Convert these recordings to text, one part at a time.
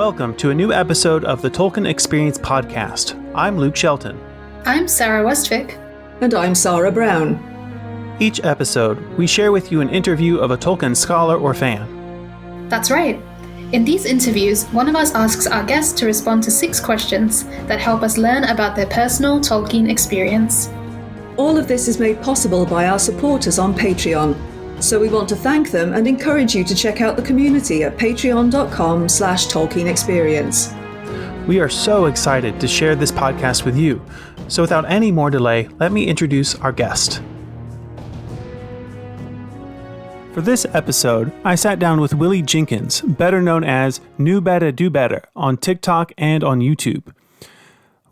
Welcome to a new episode of the Tolkien Experience podcast. I'm Luke Shelton. I'm Sarah Westvick. And I'm Sarah Brown. Each episode, we share with you an interview of a Tolkien scholar or fan. That's right. In these interviews, one of us asks our guests to respond to 6 questions that help us learn about their personal Tolkien experience. All of this is made possible by our supporters on Patreon. So we want to thank them and encourage you to check out the community at patreon.com/Tolkien Experience. We are so excited to share this podcast with you. So without any more delay, let me introduce our guest. For this episode, I sat down with Willie Jenkins, better known as Knewbettadobetta on TikTok and on YouTube.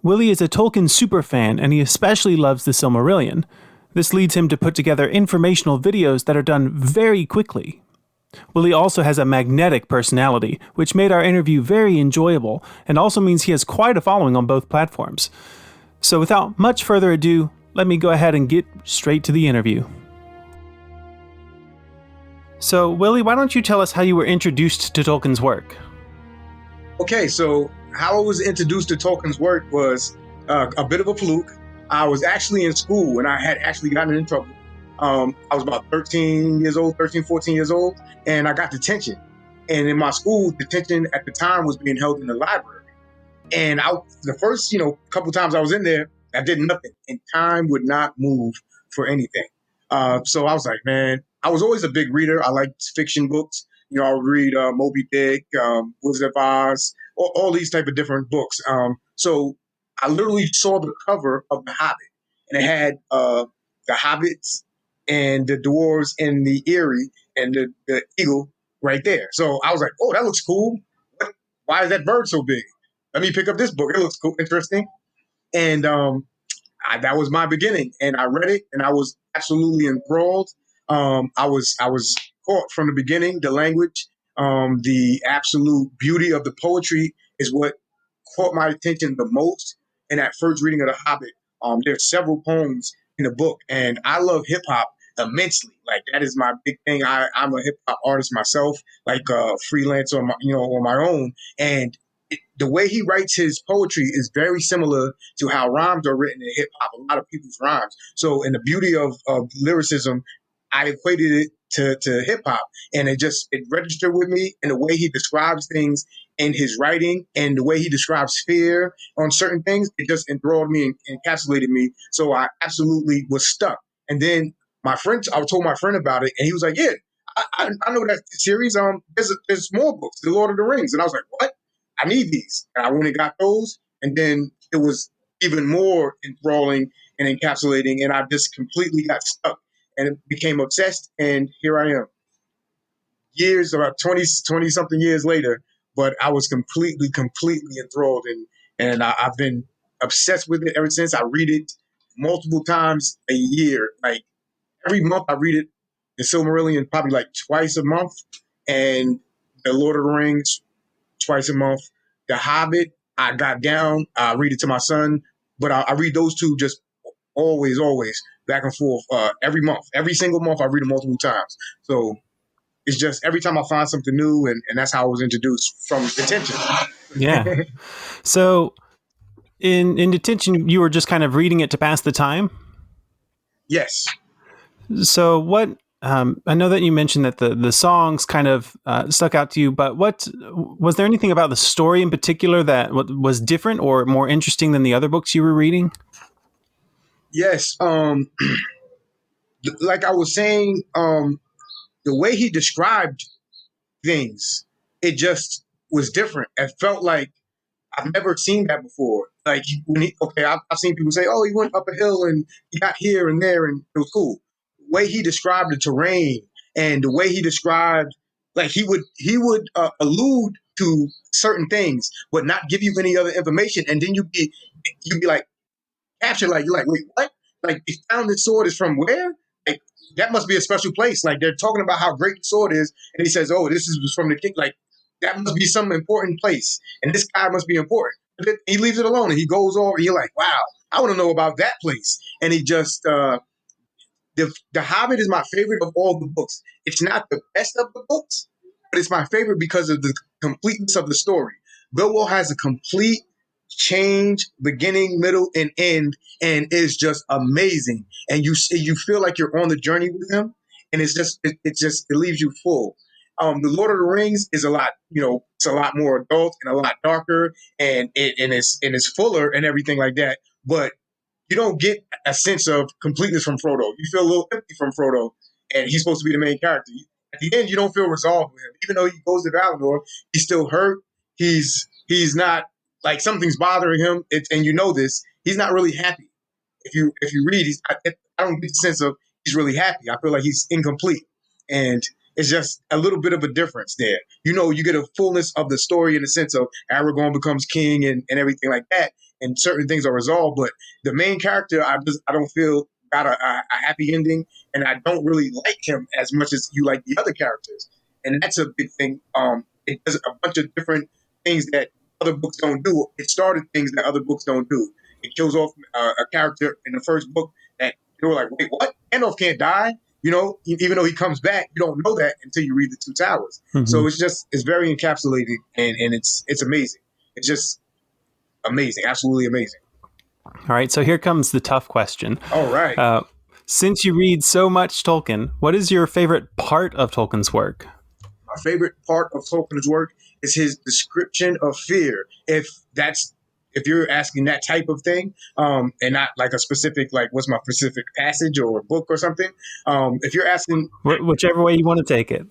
Willie is a Tolkien superfan, and he especially loves the Silmarillion. This leads him to put together informational videos that are done very quickly. Willie also has a magnetic personality, which made our interview very enjoyable, and also means he has quite a following on both platforms. So without much further ado, let me go ahead and get straight to the interview. So, Willie, why don't you tell us how you were introduced to Tolkien's work? Okay, so how I was introduced to Tolkien's work was a bit of a fluke. I was actually in school and I had actually gotten in trouble. I was about 14 years old, and I got detention. And in my school, detention at the time was being held in the library. And the first, couple times I was in there, I did nothing, and time would not move for anything. So I was like, man, I was always a big reader. I liked fiction books. I would read Moby Dick, Wizard of Oz, all these type of different books. So I literally saw the cover of The Hobbit, and it had the hobbits and the dwarves and the Eyrie and the eagle right there. So I was like, oh, that looks cool. Why is that bird so big? Let me pick up this book. It looks cool, interesting. And that was my beginning. And I read it, and I was absolutely enthralled. I was caught from the beginning. The language, the absolute beauty of the poetry is what caught my attention the most. In that first reading of The Hobbit, there's several poems in the book, and I love hip hop immensely. Like, that is my big thing. I'm a hip hop artist myself, like freelance on my own. And the way he writes his poetry is very similar to how rhymes are written in hip hop. A lot of people's rhymes. So, in the beauty of lyricism, I equated it to hip hop, and it registered with me. And the way he describes things in his writing and the way he describes fear on certain things, it just enthralled me and encapsulated me. So I absolutely was stuck. And then I told my friend about it, and he was like, yeah, I know that series. There's more books, The Lord of the Rings. And I was like, what? I need these. And I went and got those. And then it was even more enthralling and encapsulating. And I just completely got stuck and became obsessed. And here I am. About 20 something years later, but I was completely enthralled, and I've been obsessed with it ever since. I read it multiple times a year. Like, every month I read it. The Silmarillion probably like twice a month, and The Lord of the Rings twice a month. The Hobbit, I got down. I read it to my son, but I read those two just always back and forth every month. Every single month I read them multiple times. So it's just every time I find something new, and that's how I was introduced from detention. Yeah. So in detention, you were just kind of reading it to pass the time? Yes. So what, I know that you mentioned that the songs kind of stuck out to you, but was there anything about the story in particular that was different or more interesting than the other books you were reading? Yes. Like I was saying, the way he described things, it just was different. It felt like I've never seen that before. Like, I've seen people say, oh, he went up a hill and he got here and there, and it was cool. The way he described the terrain and the way he described, like, he would allude to certain things, but not give you any other information. And then you'd be like captured, like, you're like, wait, what? Like, he found this sword is from where? Like, that must be a special place. Like, they're talking about how great the sword is, and he says, oh, this is from the king. Like, that must be some important place, and this guy must be important. But then he leaves it alone, and he goes over, and you're like, wow, I want to know about that place. And he just, The Hobbit is my favorite of all the books. It's not the best of the books, but it's my favorite because of the completeness of the story. Bilbo has a complete change, beginning, middle, and end, and is just amazing. And you feel like you're on the journey with him, and it leaves you full. The Lord of the Rings is a lot, it's a lot more adult and a lot darker, and it's fuller and everything like that. But you don't get a sense of completeness from Frodo. You feel a little empty from Frodo, and he's supposed to be the main character. At the end, you don't feel resolved with him. Even though he goes to Valinor, he's still hurt. He's not, like, something's bothering him, and you know this. He's not really happy. If you read, I don't get the sense of he's really happy. I feel like he's incomplete, and it's just a little bit of a difference there. You get a fullness of the story in the sense of Aragorn becomes king and everything like that, and certain things are resolved. But the main character, I don't feel got a happy ending, and I don't really like him as much as you like the other characters, and that's a big thing. It does a bunch of different things that other books don't do. It started things that other books don't do. It kills off a character in the first book that you were like, wait, what? Gandalf can't die? Even though he comes back, you don't know that until you read The Two Towers. Mm-hmm. So it's very encapsulated, and it's amazing. It's just amazing, absolutely amazing. All right, so here comes the tough question. All right. Since you read so much Tolkien, what is your favorite part of Tolkien's work? My favorite part of Tolkien's work is his description of fear. If you're asking that type of thing, and not like a specific, like, what's my specific passage or book or something, if you're asking... Whichever way you want to take it.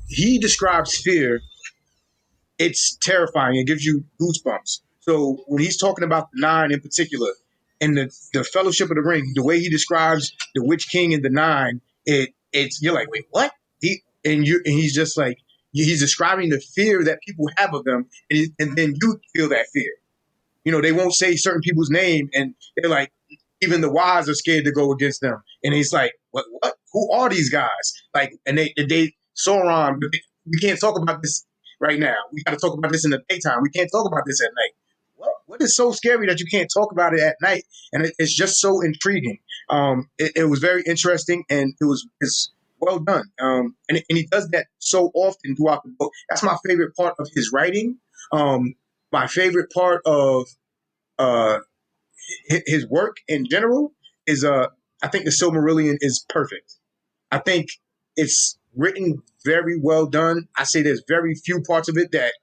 He describes fear. It's terrifying. It gives you goosebumps. So when he's talking about the Nine in particular, and the Fellowship of the Ring, the way he describes the Witch King and the Nine, it's you're like, wait, what? He's just like, he's describing the fear that people have of them, and then you feel that fear. They won't say certain people's name, and they're like, even the wise are scared to go against them. And he's like, what? Who are these guys? Like, and they Sauron, we can't talk about this right now. We got to talk about this in the daytime. We can't talk about this at night. What is so scary that you can't talk about it at night? And it's just so intriguing. It was very interesting, and it's well done. And he does that so often throughout the book. That's my favorite part of his writing. My favorite part of his work in general is I think the Silmarillion is perfect. I think it's written very well done. I say there's very few parts of it that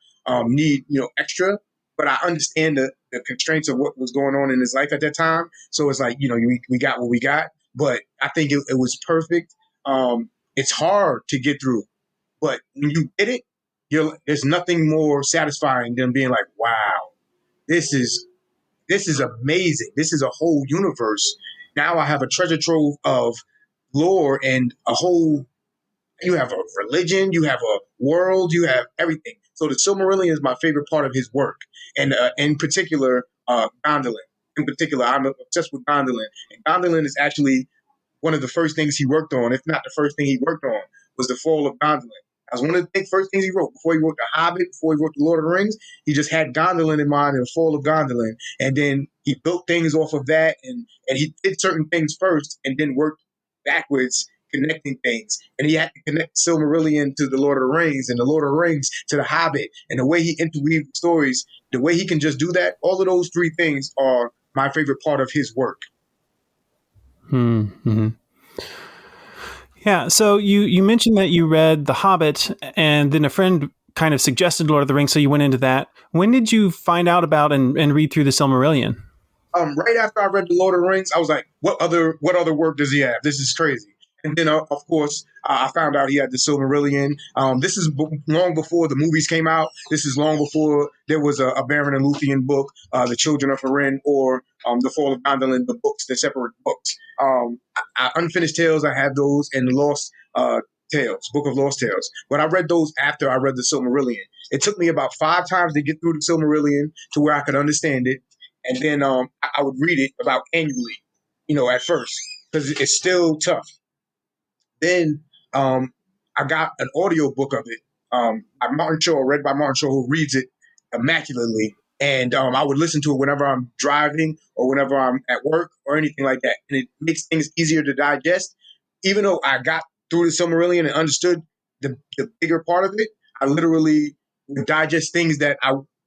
need extra, but I understand the constraints of what was going on in his life at that time. So it's like, we got what we got, but I think it was perfect. It's hard to get through, but when you get it, there's nothing more satisfying than being like, wow, this is amazing. This is a whole universe. Now I have a treasure trove of lore and you have a religion, you have a world, you have everything. So the Silmarillion is my favorite part of his work. And in particular, Gondolin. In particular, I'm obsessed with Gondolin. And Gondolin is actually one of the first things he worked on, if not the first thing he worked on, was the fall of Gondolin. That was one of the first things he wrote. Before he wrote The Hobbit, before he wrote The Lord of the Rings, he just had Gondolin in mind and the fall of Gondolin. And then he built things off of that, and he did certain things first and then worked backwards, connecting things. And he had to connect Silmarillion to The Lord of the Rings and The Lord of the Rings to The Hobbit. And the way he interweaved stories, the way he can just do that, all of those three things are my favorite part of his work. Mm-hmm. Yeah, so you mentioned that you read The Hobbit, and then a friend kind of suggested Lord of the Rings, so you went into that. When did you find out about and read through the Silmarillion? Right after I read The Lord of the Rings, I was like, what other work does he have? This is crazy. And then, of course, I found out he had the Silmarillion. This is long before the movies came out. This is long before there was a Beren and Luthien book, The Children of Hurin, or The Fall of Gondolin, the books, the separate books. Unfinished Tales, I have those, and the Lost Tales, Book of Lost Tales. But I read those after I read the Silmarillion. It took me about 5 times to get through the Silmarillion to where I could understand it. And then I would read it about annually, at first, because it's still tough. Then I got an audio book of it by Martin Shaw, read by Martin Shaw, who reads it immaculately. And I would listen to it whenever I'm driving or whenever I'm at work or anything like that. And it makes things easier to digest. Even though I got through the Silmarillion and understood the bigger part of it, I literally digest things that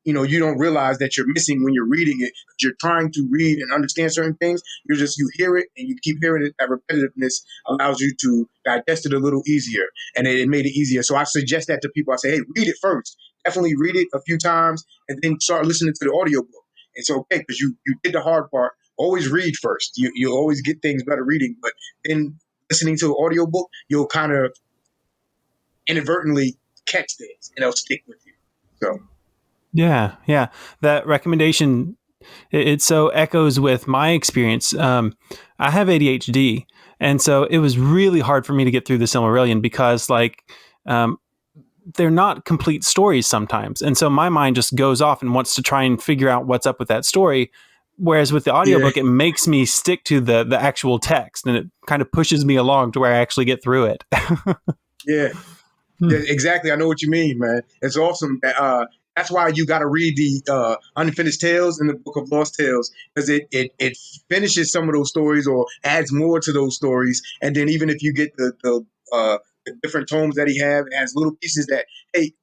you don't realize that you're missing when you're reading it. You're trying to read and understand certain things. You hear it and you keep hearing it. That repetitiveness allows you to digest it a little easier, and it made it easier. So I suggest that to people. I say, hey, read it first. Definitely read it a few times, and then start listening to the audiobook. It's okay because you did the hard part. Always read first. You always get things better reading, but then listening to an audiobook, you'll kind of inadvertently catch things, and they'll stick with you. So. Yeah. That recommendation, it so echoes with my experience. I have ADHD, and so it was really hard for me to get through the Silmarillion because, they're not complete stories sometimes. And so my mind just goes off and wants to try and figure out what's up with that story. Whereas with the audiobook, it makes me stick to the actual text, and it kind of pushes me along to where I actually get through it. Yeah, exactly. I know what you mean, man. It's awesome. That's why you got to read the Unfinished Tales and the Book of Lost Tales, because it finishes some of those stories or adds more to those stories. And then even if you get the different tomes that he have, it has little pieces that, hey,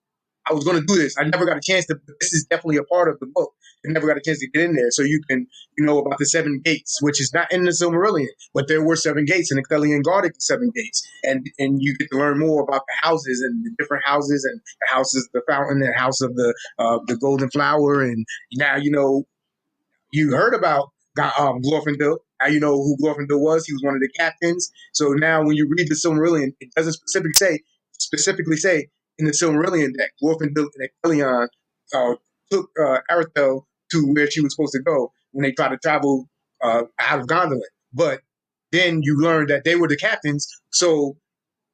I was going to do this. I never got a chance to. This is definitely a part of the book. I never got a chance to get in there. So you can, about the 7 gates, which is not in the Silmarillion, but there were 7 gates, and Ecthelion guarded the 7 gates. And you get to learn more about the houses and the different houses, and the houses, the fountain, and house of the golden flower. And now, you heard about Glorfindel. Now you know who Glorfindel was. He was one of the captains. So now when you read the Silmarillion, it doesn't specifically say in the Silmarillion that Glorfindel and Ecthelion took Arathel to where she was supposed to go when they tried to travel out of Gondolin. But then you learn that they were the captains, so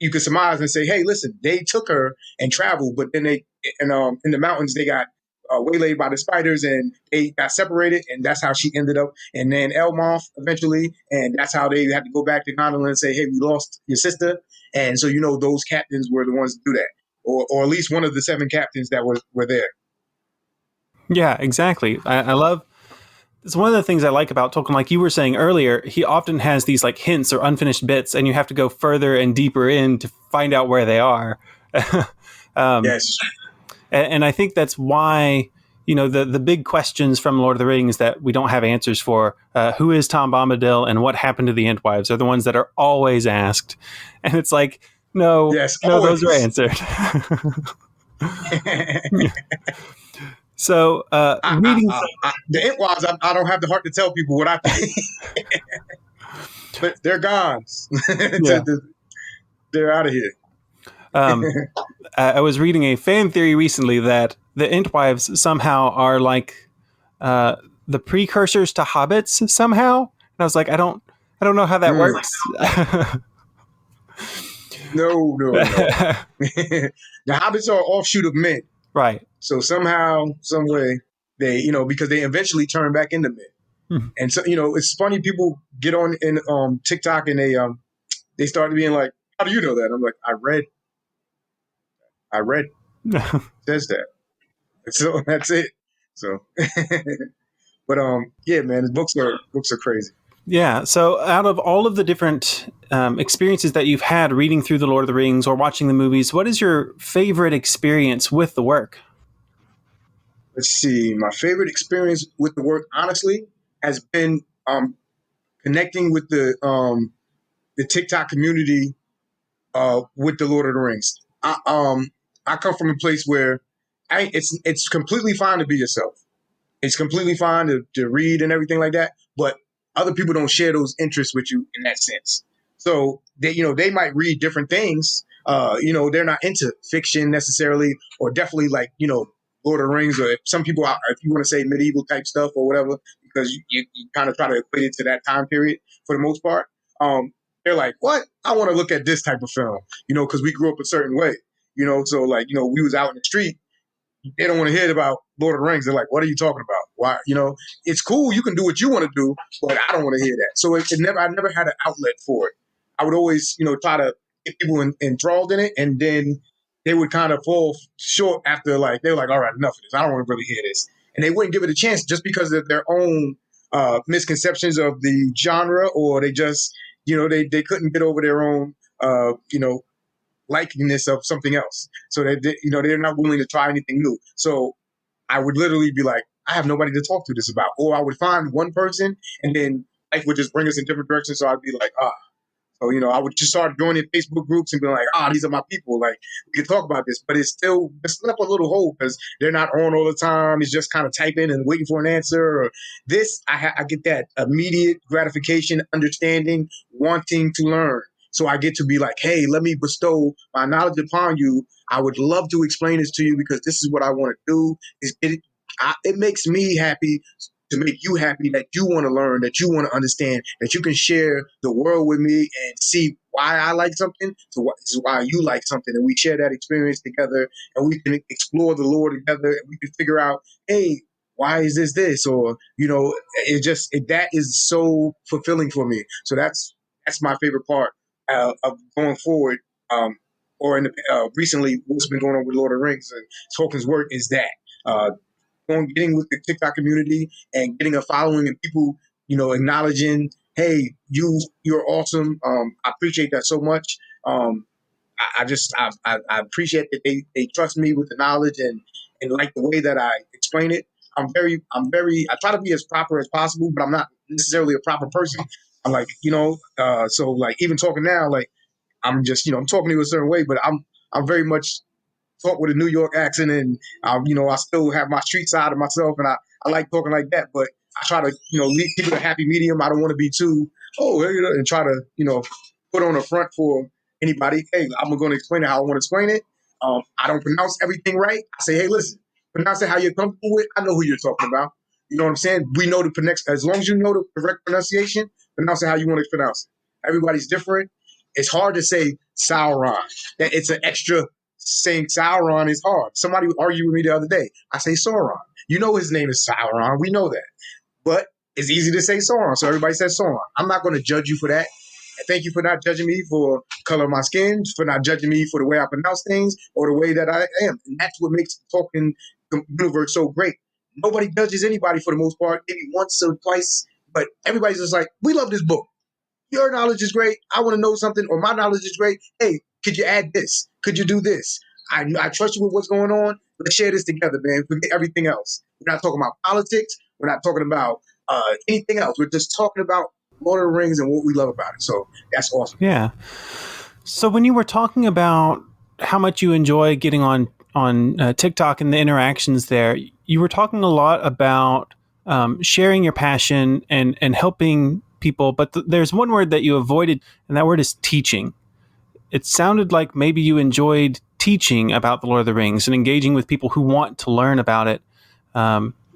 you can surmise and say, hey, listen, they took her and traveled, but then in the mountains they got waylaid by the spiders and they got separated, and that's how she ended up. And then Elmoth eventually, and that's how they had to go back to Gondolin and say, hey, we lost your sister. And so those captains were the ones to do that, or at least one of the 7 captains that were there. Yeah, exactly. I love. It's one of the things I like about Tolkien. Like you were saying earlier, he often has these hints or unfinished bits, and you have to go further and deeper in to find out where they are. Yes. And I think that's why, the big questions from Lord of the Rings that we don't have answers for, who is Tom Bombadil and what happened to the Entwives, are the ones that are always asked. And it's like, no, those are answered. So reading the Entwives, I don't have the heart to tell people what I think. But they're gone. Yeah. They're out of here. I was reading a fan theory recently that the Entwives somehow are like the precursors to hobbits somehow. And I was like, I don't know how that works. No. The hobbits are an offshoot of men. Right. So somehow, some way, they, because they eventually turn back into men. And so, it's funny, people get on in TikTok and they start being like, how do you know that? I'm like, I read. It says that. So that's it. So, but yeah, man, the books are crazy. Yeah. So out of all of the different experiences that you've had reading through the Lord of the Rings or watching the movies, what is your favorite experience with the work? Let's see. My favorite experience with the work, honestly, has been connecting with the TikTok community with the Lord of the Rings. I come from a place where it's completely fine to be yourself. It's completely fine to read and everything like that, but other people don't share those interests with you in that sense. So they might read different things. They're not into fiction necessarily, or definitely Lord of the Rings, or if some people, if you want to say medieval type stuff or whatever, because you kind of try to equate it to that time period for the most part. They're like, what? I want to look at this type of film, because we grew up a certain way, so we was out in the street. They don't want to hear about Lord of the Rings. They're like, what are you talking about? Why? It's cool. You can do what you want to do, but I don't want to hear that. So I never had an outlet for it. I would always, try to get people enthralled in it. And then they would kind of fall short after they were like, all right, enough of this. I don't want to really hear this. And they wouldn't give it a chance just because of their own misconceptions of the genre, or they just, they couldn't get over their own, likingness of something else. So that they're not willing to try anything new. So I would literally be like, I have nobody to talk to this about. Or I would find one person and then life would just bring us in different directions. So I'd be like, So, I would just start joining Facebook groups and be like, these are my people. Like, we can talk about this. But it's left a little hole because they're not on all the time. It's just kind of typing and waiting for an answer. Or this, I get that immediate gratification, understanding, wanting to learn. So I get to be like, hey, let me bestow my knowledge upon you. I would love to explain this to you because this is what I want to do. It makes me happy to make you happy, that you want to learn, that you want to understand, that you can share the world with me and see why I like something, so this is why you like something, and we share that experience together, and we can explore the Lord together, and we can figure out, hey, why is this? Or, that is so fulfilling for me. So that's my favorite part of going forward. Or recently, what's been going on with Lord of the Rings and Tolkien's work is that. Getting with the TikTok community and getting a following and people, acknowledging, hey, you're awesome. I appreciate that so much. I appreciate that they trust me with the knowledge and like the way that I explain it. I try to be as proper as possible, but I'm not necessarily a proper person. I'm like, so like even talking now, like I'm just, I'm talking to you a certain way, but I'm very much talk with a New York accent, and I still have my street side of myself, and I like talking like that. But I try to keep it a happy medium. I don't want to be too and try to put on a front for anybody. Hey, I'm going to explain it how I want to explain it. I don't pronounce everything right. I say, hey, listen, pronounce it how you're comfortable with. I know who you're talking about. You know what I'm saying? We know the pronounce. As long as you know the correct pronunciation, pronounce it how you want to pronounce it. Everybody's different. It's hard to say Sauron. That it's an extra. Saying Sauron is hard. Somebody argued with me the other day. I say Sauron. You know his name is Sauron. We know that. But it's easy to say Sauron, so everybody says Sauron. I'm not going to judge you for that. Thank you for not judging me for color of my skin, for not judging me for the way I pronounce things or the way that I am. And that's what makes the Tolkien universe so great. Nobody judges anybody for the most part, maybe once or twice, but everybody's just like, we love this book. Your knowledge is great. I want to know something, or my knowledge is great. Hey, could you add this? Could you do this? I trust you with what's going on. Let's share this together, man. Forget everything else. We're not talking about politics. We're not talking about anything else. We're just talking about Lord of the Rings and what we love about it. So that's awesome. Yeah. So when you were talking about how much you enjoy getting on TikTok and the interactions there, you were talking a lot about sharing your passion and helping people. But there's one word that you avoided, and that word is teaching. It sounded like maybe you enjoyed teaching about the Lord of the Rings and engaging with people who want to learn about it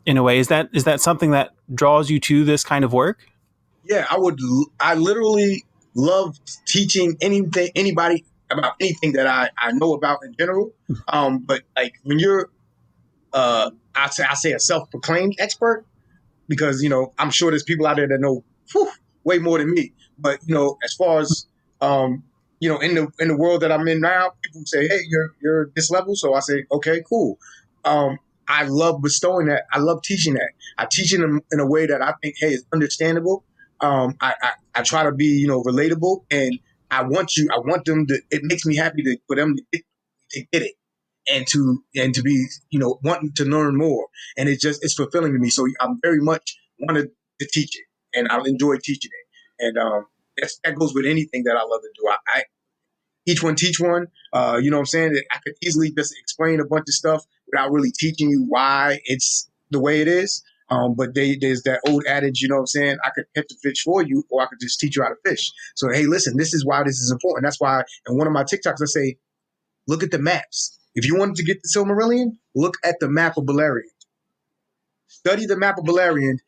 in a way. Is that something that draws you to this kind of work? Yeah, I literally love teaching anybody about anything that I know about in general. But like when you're, I say a self-proclaimed expert, because I'm sure there's people out there that know way more than me. But as far as in the world that I'm in now, people say, hey, you're this level. So I say, okay, cool. I love bestowing that. I love teaching that. I teach it in a way that I think, hey, is understandable. I try to be, relatable, and I want them to. It makes me happy for them to get it, and to be, wanting to learn more, and it's fulfilling to me. So I'm very much wanted to teach it, and I enjoy teaching it, and that goes with anything that I love to do. I each one teach one. You know what I'm saying? I could easily just explain a bunch of stuff without really teaching you why it's the way it is. But there's that old adage, you know what I'm saying? I could catch a fish for you, or I could just teach you how to fish. So, hey, listen, this is why this is important. That's why in one of my TikToks, I say, look at the maps. If you wanted to get the Silmarillion, look at the map of Beleriand. Study the map of Beleriand.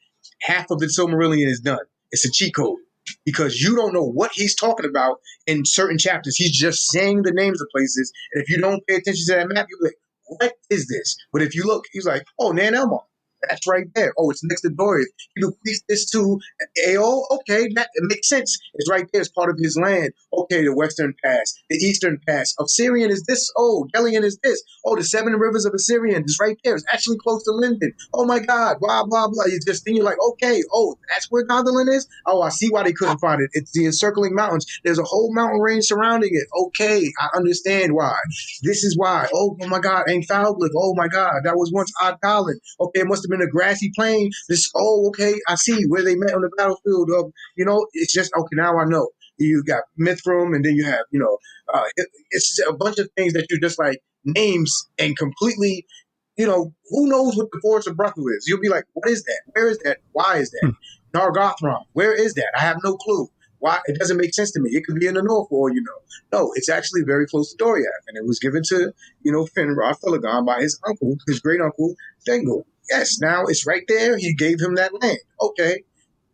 Half of the Silmarillion is done. It's a cheat code, because you don't know what he's talking about in certain chapters. He's just saying the names of places. And if you don't pay attention to that map, you'll be like, what is this? But if you look, he's like, oh, Nan Elmar. That's right there. Oh, it's next to Doriath. He bequeathed this to Ao. Okay, that it makes sense. It's right there. It's part of his land. Okay, the western pass, the eastern pass. Of Syrian is this. Oh, Delian is this. Oh, the 7 rivers of Assyrian is right there. It's actually close to Linden. Oh my God, blah, blah, blah. You just think you're like, okay, oh, that's where Gondolin is? Oh, I see why they couldn't find it. It's the encircling mountains. There's a whole mountain range surrounding it. Okay, I understand why. This is why. Oh my God, Ainfalglyph. Oh my God, that was once Odgalin. Okay, it must have been a grassy plain. Okay, I see where they met on the battlefield. It's just, okay, now I know. You got Mithram, and then you have, it's a bunch of things that you just like names and completely, who knows what the Forest of Bruthu is? You'll be like, what is that? Where is that? Why is that? Nargothrond, where is that? I have no clue. Why? It doesn't make sense to me. It could be in the north, or no, it's actually very close to Doriath, and it was given to Finrod Philogon by his uncle, his great uncle Thengel. Yes, now it's right there. He gave him that land. Okay,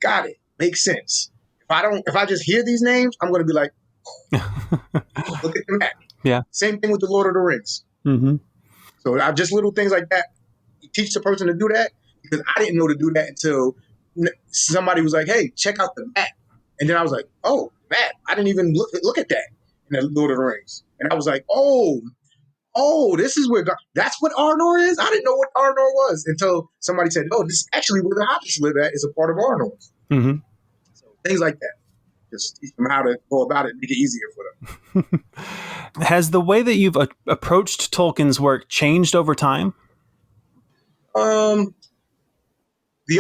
got it. Makes sense. If I just hear these names, I'm gonna be like, look at the map. Yeah. Same thing with the Lord of the Rings. Mm-hmm. So I just little things like that. You teach the person to do that, because I didn't know to do that until somebody was like, "Hey, check out the map," and then I was like, "Oh, map! I didn't even look at that in the Lord of the Rings," and I was like, "Oh, this is where that's what Arnor is." I didn't know what Arnor was until somebody said, "Oh, this is actually where the hobbits live at. Is a part of Arnor." Mm-hmm. So things like that. Just teach them how to go about it and make it easier for them. Has the way that you've approached Tolkien's work changed over time? The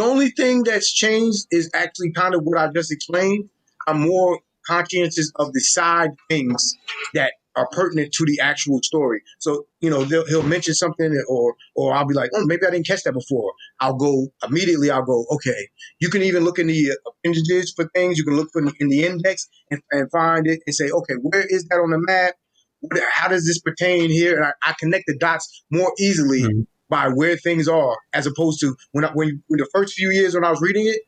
only thing that's changed is actually kind of what I just explained. I'm more conscientious of the side things that are pertinent to the actual story. So, he'll mention something, or I'll be like, oh, maybe I didn't catch that before. I'll go, okay. You can even look in the appendages for things. You can look in the index and find it and say, okay, where is that on the map? How does this pertain here? And I connect the dots more easily by where things are, as opposed to when the first few years when I was reading it,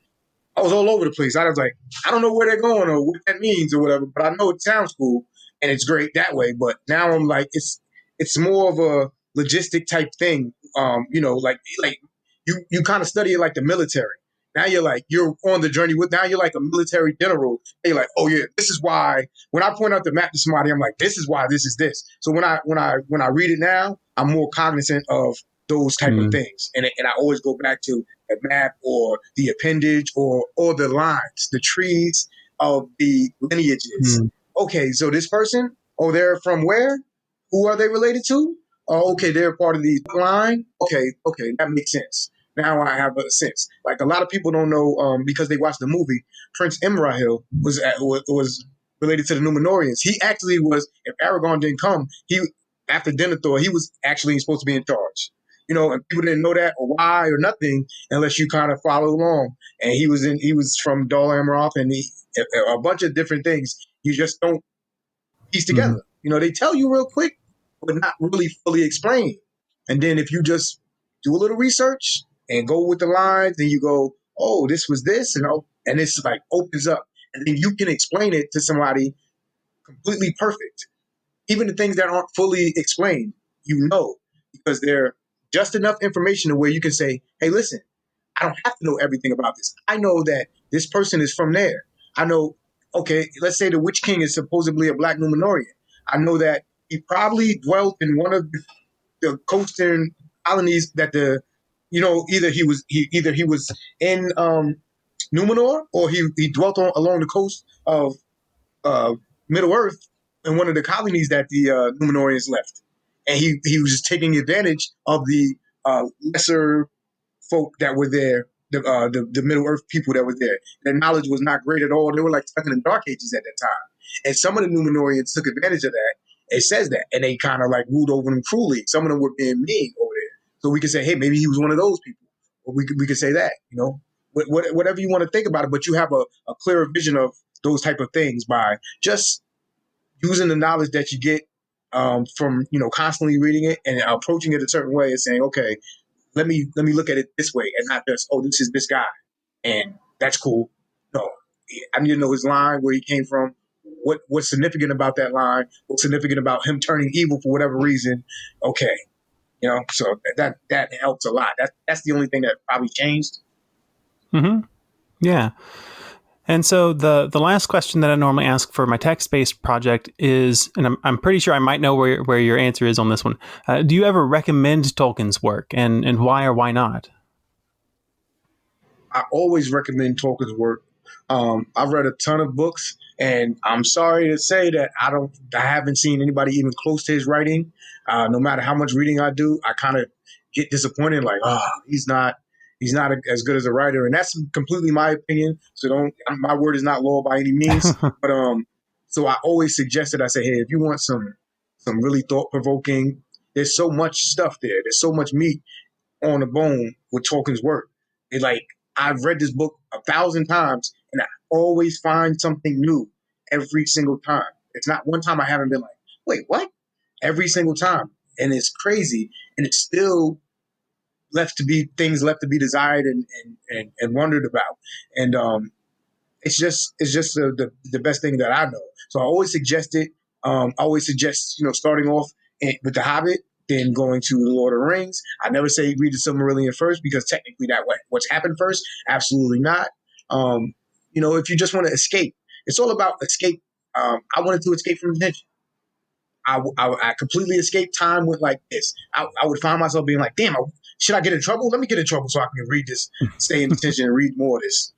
I was all over the place. I was like, I don't know where they're going or what that means or whatever, but I know it sounds cool and it's great that way. But now I'm like, it's more of a logistic type thing. Like you kind of study it like the military. Now you're on the journey now you're like a military general. And you're like, oh yeah, this is why. When I point out the map to somebody, I'm like, this is why this is this. So when I read it now, I'm more cognizant of those type of things, and I always go back to a map or the appendage or the lines, the trees of the lineages. Okay, so this person, they're from where? Who are they related to? Oh, okay, they're part of the line. Okay, that makes sense. Now I have a sense. Like a lot of people don't know because they watched the movie. Prince Imrahil was related to the Númenóreans. He actually was. If Aragorn didn't come, after Denethor, he was actually supposed to be in charge. And people didn't know that or why or nothing unless you kind of follow along. And he was from Dol Amroth, and a bunch of different things you just don't piece together. They tell you real quick, but not really fully explain. And then if you just do a little research and go with the lines, and you go, oh, this was this, and it's like opens up, and then you can explain it to somebody completely perfect. Even the things that aren't fully explained, because they're just enough information to where you can say, hey, listen, I don't have to know everything about this. I know that this person is from there. I know, okay, let's say the Witch King is supposedly a Black Númenórean. I know that he probably dwelt in one of the coastal colonies that either he was in Númenor, or he dwelt along the coast of Middle Earth in one of the colonies that the Númenóreans left. And he was just taking advantage of the lesser folk that were there, the Middle Earth people that were there. Their knowledge was not great at all. They were like stuck in the Dark Ages at that time. And some of the Númenóreans took advantage of that. It says that. And they kind of like ruled over them cruelly. Some of them were being mean over there. So we could say, hey, maybe he was one of those people. Or we could say that, whatever you want to think about it. But you have a clearer vision of those type of things by just using the knowledge that you get from constantly reading it and approaching it a certain way and saying, okay, let me look at it this way and not just, oh, this is this guy and that's cool. No, I need to know his line, where he came from, what's significant about that line, what's significant about him turning evil for whatever reason. Okay, So that helps a lot. That's the only thing that probably changed. Mm-hmm. Yeah. And so the last question that I normally ask for my text-based project is, and I'm pretty sure I might know where your answer is on this one. Do you ever recommend Tolkien's work, and why or why not? I always recommend Tolkien's work. I've read a ton of books, and I'm sorry to say that I haven't seen anybody even close to his writing. No matter how much reading I do, I kind of get disappointed. Like, he's not as good as a writer, and that's completely my opinion. So my word is not law by any means. But so I always suggested, I say, hey, if you want some really thought provoking, there's so much stuff there. There's so much meat on the bone with Tolkien's work. It's like, I've read this book 1,000 times, and I always find something new every single time. It's not one time I haven't been like, wait, what? Every single time. And it's crazy. And it's still things left to be desired and wondered about. And it's just the best thing that I know. So I always suggest it. I always suggest, starting off with The Hobbit, then going to The Lord of the Rings. I never say read the Silmarillion first, because technically what's happened first? Absolutely not. If you just want to escape, it's all about escape. I wanted to escape from attention. I completely escaped. Time went like this. I would find myself being like, damn, should I get in trouble? Let me get in trouble so I can read this, stay in attention and read more of this,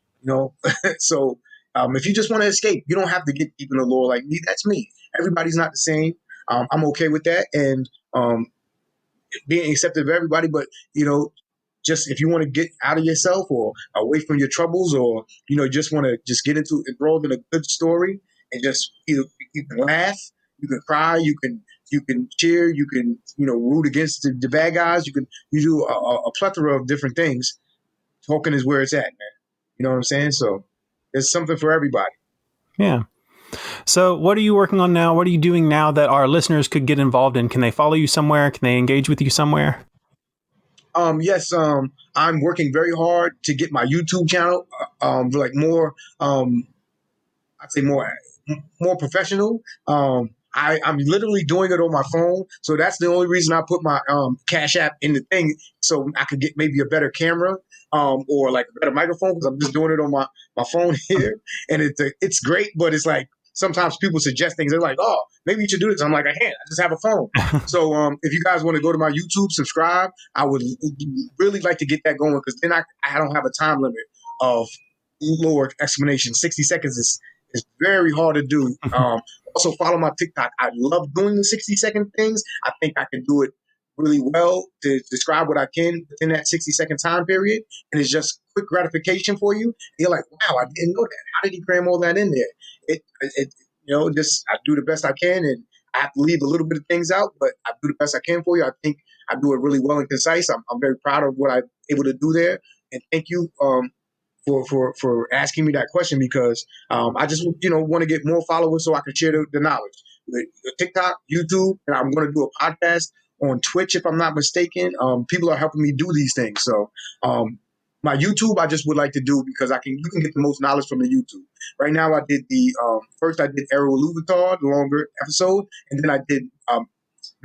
So if you just want to escape, you don't have to get deep in the lore like me. That's me. Everybody's not the same. I'm okay with that. And being accepted of everybody, but just if you want to get out of yourself or away from your troubles, or just want to just get enthralled in a good story, and just you can laugh, you can cry, you can cheer, you can root against the bad guys, you do a plethora of different things. Tolkien is where it's at, man. You know what I'm saying? So there's something for everybody. Yeah. So what are you working on now? What are you doing now that our listeners could get involved in? Can they follow you somewhere? Can they engage with you somewhere? Yes. I'm working very hard to get my YouTube channel, like more, I'd say more professional. I'm literally doing it on my phone. So that's the only reason I put my Cash App in the thing, so I could get maybe a better camera or like a better microphone, because I'm just doing it on my phone here. And it's great, but it's like sometimes people suggest things. They're like, oh, maybe you should do this. I'm like, I can't. I just have a phone. So if you guys want to go to my YouTube, subscribe. I would really like to get that going, because then I don't have a time limit of lower explanation. 60 seconds is very hard to do. Also follow my TikTok. I love doing the 60-second things. I think I can do it really well to describe what I can within that 60-second time period. And it's just quick gratification for you. You're like, wow, I didn't know that. How did he cram all that in there? Just I do the best I can, and I have to leave a little bit of things out, but I do the best I can for you. I think I do it really well and concise. I'm very proud of what I'm able to do there. And thank you for asking me that question, because I just want to get more followers so I can share the knowledge with TikTok, YouTube, and I'm going to do a podcast on Twitch if I'm not mistaken. People are helping me do these things. So my YouTube, I just would like to do, because you can get the most knowledge from the YouTube. Right now, I did first I did Arrow Iluvatar, the longer episode, and then I did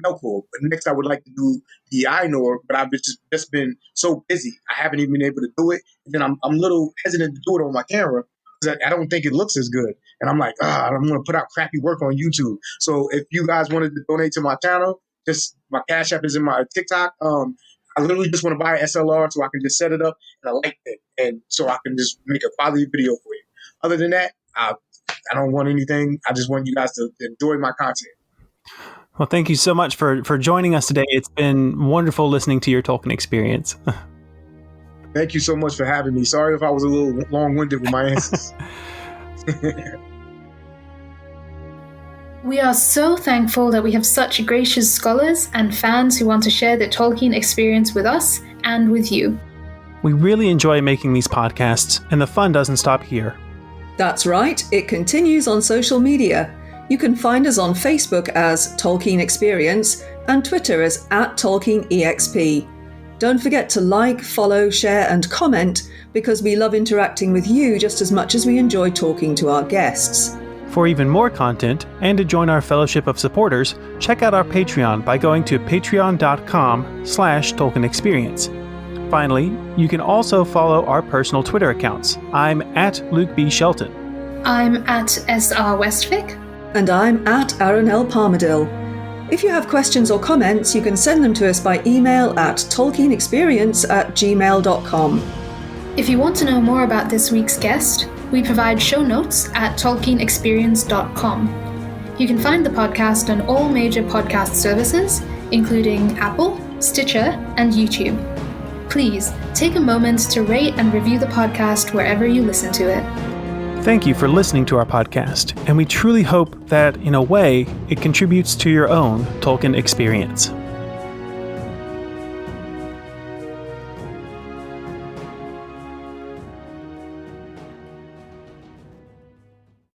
Melkor. But next, I would like to do the Ainur, but I've just been so busy, I haven't even been able to do it. And then I'm a little hesitant to do it on my camera, because I don't think it looks as good. And I'm like, I'm going to put out crappy work on YouTube. So if you guys wanted to donate to my channel, just my Cash App is in my TikTok. I literally just want to buy an SLR so I can just set it up and I like it, and so I can just make a quality video for you. Other than that, I don't want anything. I just want you guys to enjoy my content. Well, thank you so much for joining us today. It's been wonderful listening to your Tolkien experience. Thank you so much for having me. Sorry if I was a little long-winded with my answers. We are so thankful that we have such gracious scholars and fans who want to share their Tolkien experience with us and with you. We really enjoy making these podcasts, and the fun doesn't stop here. That's right, it continues on social media. You can find us on Facebook as Tolkien Experience and Twitter as @TolkienEXP. Don't forget to like, follow, share and comment, because we love interacting with you just as much as we enjoy talking to our guests. For even more content and to join our fellowship of supporters, check out our Patreon by going to patreon.com/TolkienExperience. Finally, you can also follow our personal Twitter accounts. I'm at Luke B. Shelton. I'm at SR Westvic. And I'm at Aaron L. Palmadill. If you have questions or comments, you can send them to us by email at tolkienexperience@gmail.com. If you want to know more about this week's guest, we provide show notes at tolkienexperience.com. You can find the podcast on all major podcast services, including Apple, Stitcher, and YouTube. Please take a moment to rate and review the podcast wherever you listen to it. Thank you for listening to our podcast, and we truly hope that, in a way, it contributes to your own Tolkien experience.